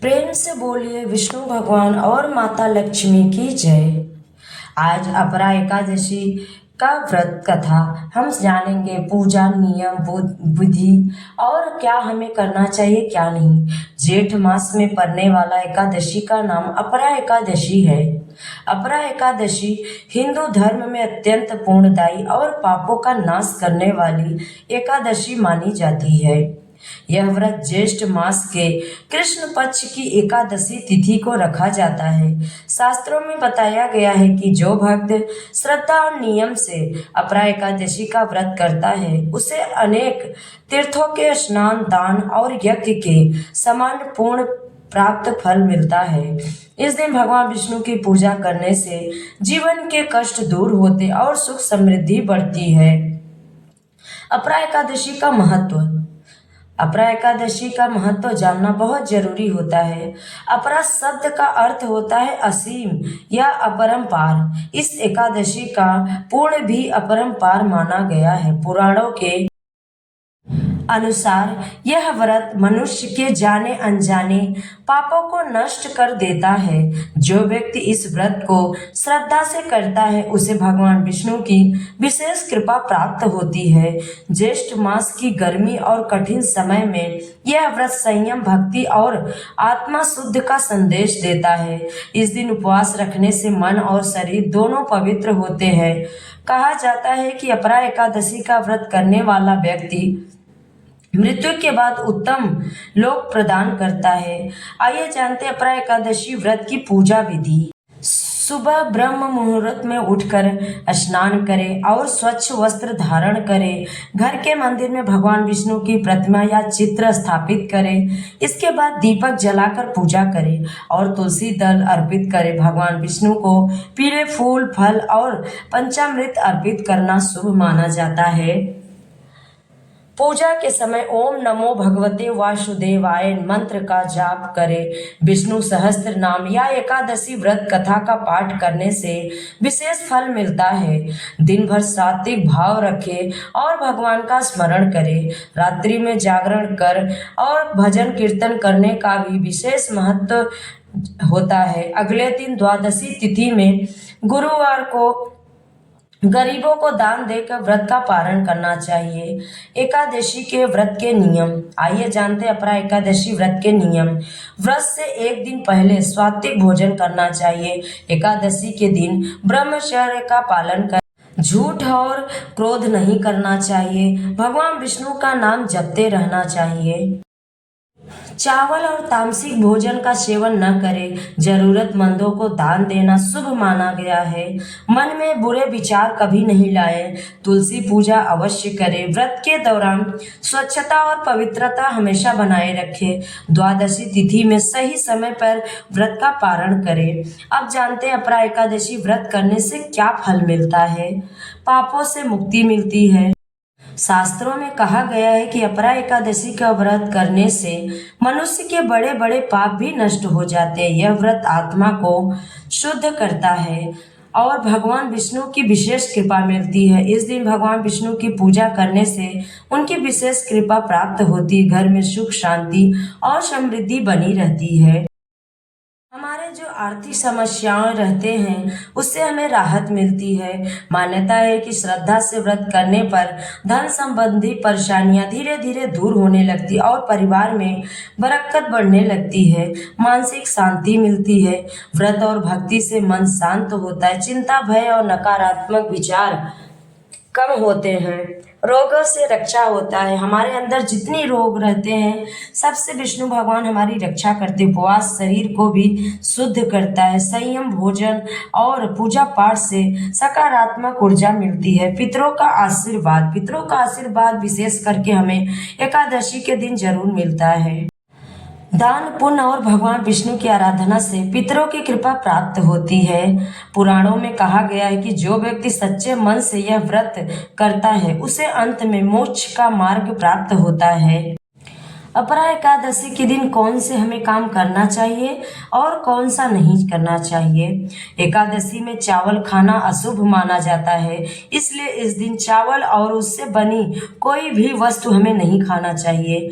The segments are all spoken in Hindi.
प्रेम से बोलिए विष्णु भगवान और माता लक्ष्मी की जय। आज अपरा एकादशी का व्रत कथा हम जानेंगे। पूजा नियम विधि और क्या हमें करना चाहिए क्या नहीं। जेठ मास में पड़ने वाला एकादशी का नाम अपरा एकादशी है। अपरा एकादशी हिंदू धर्म में अत्यंत पुण्यदायी और पापों का नाश करने वाली एकादशी मानी जाती है। यह व्रत ज्येष्ठ मास के कृष्ण पक्ष की एकादशी तिथि को रखा जाता है। शास्त्रों में बताया गया है कि जो भक्त श्रद्धा और नियम से अपरा एकादशी का व्रत करता है उसे अनेक तीर्थों के स्नान दान और यज्ञ के समान पूर्ण प्राप्त फल मिलता है। इस दिन भगवान विष्णु की पूजा करने से जीवन के कष्ट दूर होते और सुख समृद्धि बढ़ती है। अपरा एकादशी का महत्व। अपरा एकादशी का महत्व जानना बहुत जरूरी होता है। अपरा शब्द का अर्थ होता है असीम या अपरंपार। इस एकादशी का पूर्ण भी अपरंपार माना गया है। पुराणों के अनुसार यह व्रत मनुष्य के जाने अनजाने पापों को नष्ट कर देता है। जो व्यक्ति इस व्रत को श्रद्धा से करता है उसे भगवान विष्णु की विशेष कृपा प्राप्त होती है। ज्येष्ठ मास की गर्मी और कठिन समय में यह व्रत संयम भक्ति और आत्मा शुद्ध का संदेश देता है। इस दिन उपवास रखने से मन और शरीर दोनों पवित्र होते हैं। कहा जाता है कि अपरा एकादशी का व्रत करने वाला व्यक्ति मृत्यु के बाद उत्तम लोक प्रदान करता है। आइए जानते हैं अपरा एकादशी व्रत की पूजा विधि। सुबह ब्रह्म मुहूर्त में उठकर स्नान करें और स्वच्छ वस्त्र धारण करें। घर के मंदिर में भगवान विष्णु की प्रतिमा या चित्र स्थापित करें। इसके बाद दीपक जलाकर पूजा करें और तुलसी दल अर्पित करें। भगवान विष्णु को पीले फूल फल और पंचामृत अर्पित करना शुभ माना जाता है। पूजा के समय ओम नमो भगवते वासुदेवाय मंत्र का जाप करें। विष्णु सहस्त्र नाम या एकादशी व्रत कथा का पाठ करने से विशेष फल मिलता है। दिन भर सात्विक भाव रखें और भगवान का स्मरण करें। रात्रि में जागरण कर और भजन कीर्तन करने का भी विशेष महत्व होता है। अगले दिन द्वादशी तिथि में गुरुवार को गरीबों को दान देकर व्रत का पारण करना चाहिए। एकादशी के व्रत के नियम। आइए जानते हैं अपरा एकादशी व्रत के नियम। व्रत से एक दिन पहले सात्विक भोजन करना चाहिए। एकादशी के दिन ब्रह्मचर्य का पालन कर झूठ और क्रोध नहीं करना चाहिए। भगवान विष्णु का नाम जपते रहना चाहिए। चावल और तामसिक भोजन का सेवन न करें। जरूरतमंदों को दान देना शुभ माना गया है। मन में बुरे विचार कभी नहीं लाएं। तुलसी पूजा अवश्य करें। व्रत के दौरान स्वच्छता और पवित्रता हमेशा बनाए रखें। द्वादशी तिथि में सही समय पर व्रत का पारण करें। अब जानते हैं अपरा एकादशी व्रत करने से क्या फल मिलता है। पापों से मुक्ति मिलती है। शास्त्रों में कहा गया है कि अपरा एकादशी का व्रत करने से मनुष्य के बड़े बड़े पाप भी नष्ट हो जाते हैं। यह व्रत आत्मा को शुद्ध करता है और भगवान विष्णु की विशेष कृपा मिलती है। इस दिन भगवान विष्णु की पूजा करने से उनकी विशेष कृपा प्राप्त होती है। घर में सुख शांति और समृद्धि बनी रहती है। हमारे जो आर्थिक समस्याएं रहते हैं उससे हमें राहत मिलती है। मान्यता है कि श्रद्धा से व्रत करने पर धन संबंधी परेशानियां धीरे धीरे दूर होने लगती और परिवार में बरकत बढ़ने लगती है। मानसिक शांति मिलती है। व्रत और भक्ति से मन शांत होता है। चिंता भय और नकारात्मक विचार कम होते हैं। रोगों से रक्षा होता है। हमारे अंदर जितनी रोग रहते हैं सबसे विष्णु भगवान हमारी रक्षा करते। उपवास शरीर को भी शुद्ध करता है। संयम भोजन और पूजा पाठ से सकारात्मक ऊर्जा मिलती है। पितरों का आशीर्वाद विशेष करके हमें एकादशी के दिन जरूर मिलता है। दान पुण्य और भगवान विष्णु की आराधना से पितरों की कृपा प्राप्त होती है। पुराणों में कहा गया है कि जो व्यक्ति सच्चे मन से यह व्रत करता है उसे अंत में मोक्ष का मार्ग प्राप्त होता है। अपरा एकादशी के दिन कौन से हमें काम करना चाहिए और कौन सा नहीं करना चाहिए। एकादशी में चावल खाना अशुभ माना जाता है, इसलिए इस दिन चावल और उससे बनी कोई भी वस्तु हमें नहीं खाना चाहिए।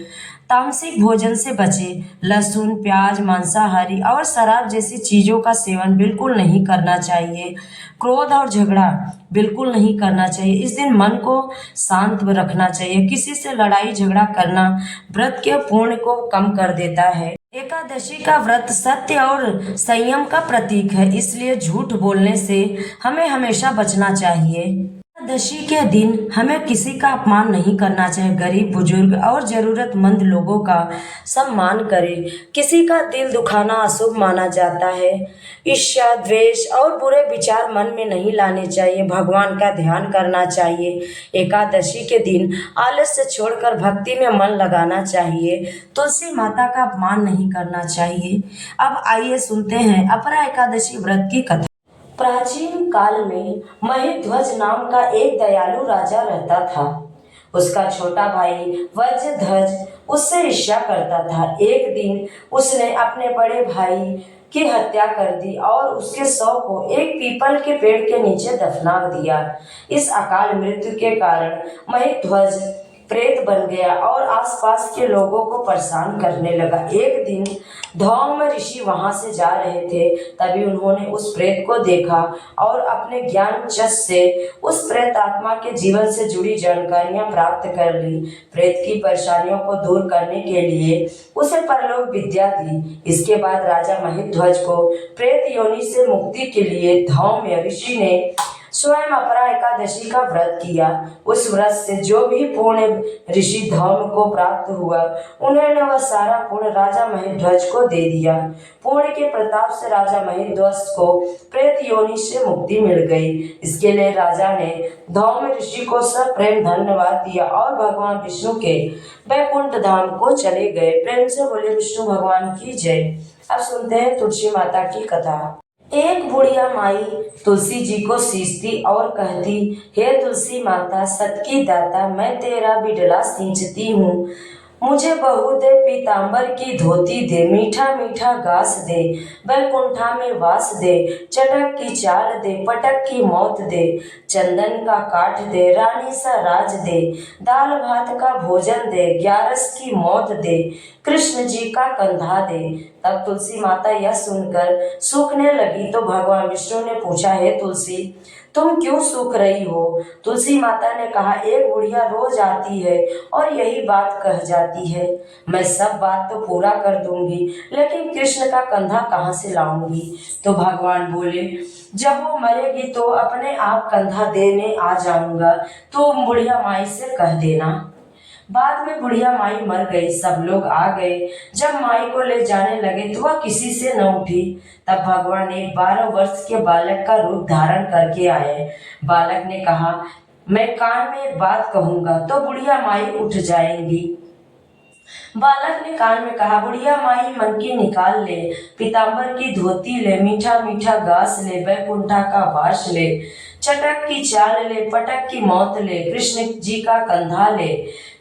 तामसिक भोजन से बचें। लहसुन, प्याज, मांसाहारी और शराब जैसी चीज़ों का सेवन बिल्कुल नहीं करना चाहिए। क्रोध और झगड़ा बिल्कुल नहीं करना चाहिए। इस दिन मन को शांत रखना चाहिए। किसी से लड़ाई झगड़ा करना व्रत के पुण्य को कम कर देता है। एकादशी का व्रत सत्य और संयम का प्रतीक है, इसलिए झूठ बोलने से हमें हमेशा बचना चाहिए। एकादशी के दिन हमें किसी का अपमान नहीं करना चाहिए। गरीब, बुजुर्ग और जरूरतमंद लोगों का सम्मान करें। किसी का दिल दुखाना अशुभ माना जाता है। ईर्ष्या, द्वेष और बुरे विचार मन में नहीं लाने चाहिए। भगवान का ध्यान करना चाहिए। एकादशी के दिन आलस्य छोड़कर भक्ति में मन लगाना चाहिए। तुलसी माता का अपमान नहीं करना चाहिए। अब आइए सुनते हैं अपरा एकादशी व्रत की कथा। प्राचीन काल में महिध्वज नाम का एक दयालु राजा रहता था। उसका छोटा भाई वज्रध्वज उससे ईर्ष्या करता था। एक दिन उसने अपने बड़े भाई की हत्या कर दी और उसके शव को एक पीपल के पेड़ के नीचे दफना दिया। इस अकाल मृत्यु के कारण महिध्वज प्रेत बन गया और आसपास के लोगों को परेशान करने लगा। एक दिन धौम ऋषि वहां से जा रहे थे, तभी उन्होंने उस प्रेत को देखा और अपने ज्ञान चष से उस प्रेत आत्मा के जीवन से जुड़ी जानकारियां प्राप्त कर ली। प्रेत की परेशानियों को दूर करने के लिए उसे परलोक विद्या दी। इसके बाद राजा महिध्वज को प्रेत योनि से मुक्ति के लिए धौम ऋषि ने स्वयं अपरा एकादशी का व्रत किया। उस व्रत से जो भी पुण्य ऋषि धौम को प्राप्त हुआ, उन्होंने वह सारा पुण्य राजा महिध्वज को दे दिया। पुण्य के प्रताप से राजा महिध्वज को प्रेत योनि से मुक्ति मिल गई। इसके लिए राजा ने धौम ऋषि को सप्रेम धन्यवाद दिया और भगवान विष्णु के वैकुंठ धाम को चले गए। प्रेम से बोले विष्णु भगवान की जय। अब सुनते हैं तुलसी माता की कथा। एक बुढ़िया माई तुलसी जी को सींचती और कहती, हे तुलसी माता सत की दाता, मैं तेरा बिडला सींचती हूँ। मुझे बहू दे, पीतांबर की धोती दे, मीठा मीठा घास दे, बैकुंठा में वास दे, चटक की चाल दे, पटक की मौत दे, चंदन का काठ दे, रानी सा राज दे, दाल भात का भोजन दे, ग्यारस की मौत दे, कृष्ण जी का कंधा दे। तब तुलसी माता यह सुनकर सूखने लगी तो भगवान विष्णु ने पूछा, हे तुलसी तुम क्यों सूख रही हो? तुलसी माता ने कहा, एक बुढ़िया रोज आती है और यही बात कह जाती है। मैं सब बात तो पूरा कर दूंगी, लेकिन कृष्ण का कंधा कहाँ से लाऊंगी? तो भगवान बोले, जब वो मरेगी तो अपने आप कंधा देने आ जाऊंगा, तो बुढ़िया माई से कह देना। बाद में बुढ़िया माई मर गई। सब लोग आ गए। जब माई को ले जाने लगे तो वह किसी से न उठी। तब भगवान एक 12 वर्ष के बालक का रूप धारण करके आए। बालक ने कहा, मैं कान में एक बात कहूंगा तो बुढ़िया माई उठ जाएंगी। बालक ने कान में कहा, बुढ़िया माई मन की निकाल ले, पीतांबर की धोती ले, मीठा मीठा घास ले, बैकुंठा का वास ले, चटक की चाल ले, पटक की मौत ले, कृष्ण जी का कंधा ले।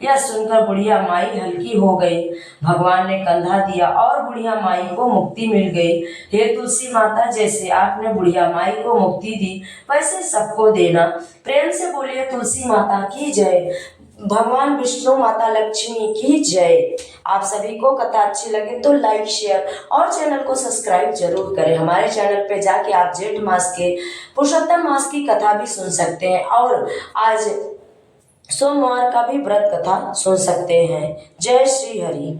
यह सुनकर बुढ़िया माई हल्की हो गई। भगवान ने कंधा दिया और बुढ़िया माई को मुक्ति मिल गई। हे तुलसी माता, जैसे आपने बुढ़िया माई को मुक्ति दी, वैसे सबको देना। प्रेम से बोलिए तुलसी माता की जय। भगवान विष्णु, माता लक्ष्मी की जय। आप सभी को कथा अच्छी लगे तो लाइक, शेयर और चैनल को सब्सक्राइब जरूर करें। हमारे चैनल पे जाके आप जेठ मास के पुरुषोत्तम मास की कथा भी सुन सकते हैं और आज सोमवार का भी व्रत कथा सुन सकते हैं। जय श्री हरि।